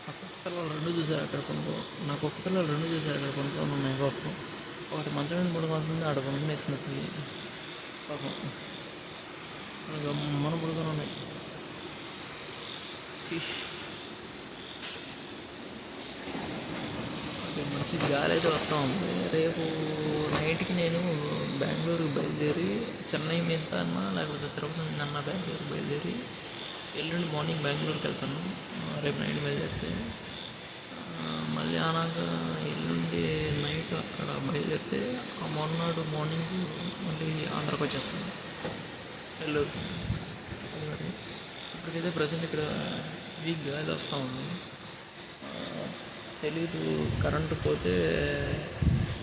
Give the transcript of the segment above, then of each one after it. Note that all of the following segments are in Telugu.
నా కుక్క పిల్లలు రెండు చూసారు అక్కడ కొనుక్కో నా కుక్క పిల్లలు రెండు చూసారు అక్కడ కొనుక్కొని ఉన్నాయి పాపం. ఒకటి మంచం మీద పడుకోవాల్సింది ఆడ పండుకునేసింది పోయి పాపం. గమ్మన పడుకొని ఉన్నాయి. ఓకే, మంచి గాలి అయితే వస్తూ ఉంది. రేపు నైట్కి నేను బెంగళూరుకి బయలుదేరి చెన్నై మీద అన్నా లేకపోతే తిరుపతి మీద అన్నా బెంగళూరు బయలుదేరి ఎల్లుండి మార్నింగ్ బెంగళూరుకి వెళ్తాను. రేపు నైట్ బయలుదేరితే మళ్ళీ ఆనాక ఎల్లుండి నైట్ అక్కడ బయలుదేరితే ఆ మొన్నడు మార్నింగ్ మళ్ళీ ఆంధ్రాకి వచ్చేస్తాను, నెల్లూరుకి. అది మరి ఇప్పటికైతే ప్రజెంట్ ఇక్కడ వీక్ గాలి వస్తూ ఉంది. తెలీదు, కరెంటు పోతే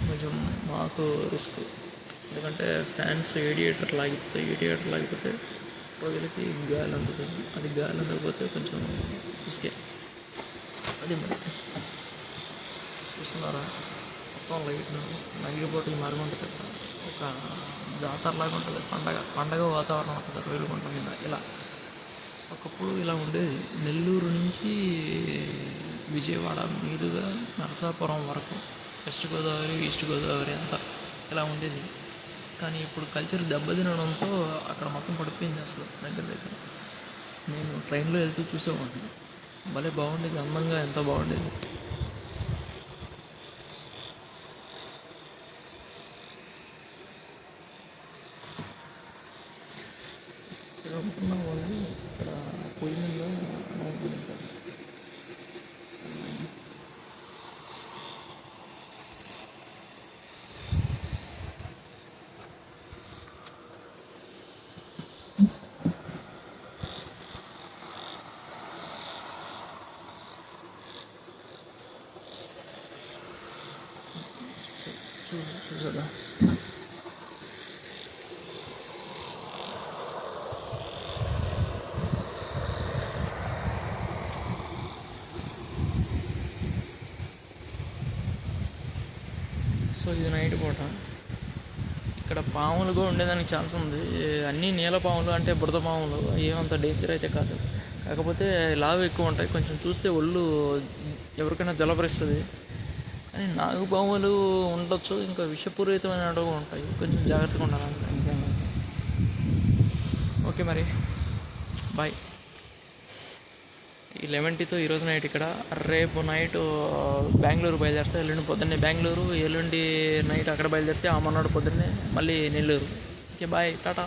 కొంచెం మాకు రిస్క్. ఎందుకంటే ఫ్యాన్స్ ఏడియేటర్ లాగిపోతే రోజులకి గాలి అందుతుంది. అది గాలి అందకపోతే కొంచెం రిస్కే. అది మరి చూస్తున్నారా, మొత్తం లైట్ నగిలిపోటీ మరుగుంటుంది. ఒక జాతరలాగా ఉంటుంది, పండగ వాతావరణం ఉంటుంది రైలుగుంట మీద. ఇలా ఒకప్పుడు ఇలా ఉండేది. నెల్లూరు నుంచి విజయవాడ మీదుగా నరసాపురం వరకు వెస్ట్ గోదావరి, ఈస్ట్ గోదావరి అంతా ఇలా ఉండేది. కానీ ఇప్పుడు కల్చర్ దెబ్బతినడంతో అక్కడ మొత్తం పడిపోయింది అసలు. దగ్గర నేను ట్రైన్లో వెళ్తూ చూసేవాడిని, భలే బాగుండేది, అందంగా ఎంతో బాగుండేది. ఇక్కడ ఉంటున్న వాళ్ళు ఇక్కడ పొయ్యి మీద నవ్వుకుంటారు. చూసారా, సో ఇది నైట్ పూట. ఇక్కడ పాములు కూడా ఉండేదానికి ఛాన్స్ ఉంది. అన్నీ నీల పాములు, అంటే బురద పాములు, ఏమంత డేంజర్ అయితే కాదు. కాకపోతే లావు ఎక్కువ ఉంటాయి, కొంచెం చూస్తే ఒళ్ళు ఎవరికైనా జలపరిస్తుంది. కానీ నాగుపాములు ఉండొచ్చు, ఇంకా విషపూరితమైన అడవులు ఉంటాయి, కొంచెం జాగ్రత్తగా ఉండాలి. ఇంకేమో. ఓకే మరి, బాయ్. ఈ 11తో ఈరోజు నైట్ ఇక్కడ, రేపు నైట్ బెంగళూరు బయలుదేరితే, ఎల్లుండి పొద్దున్నే బెంగళూరు, ఎల్లుండి నైట్ అక్కడ బయలుదేరితే ఆ మొన్నటి పొద్దున్నే మళ్ళీ నెల్లూరు. Okay bye, Tata.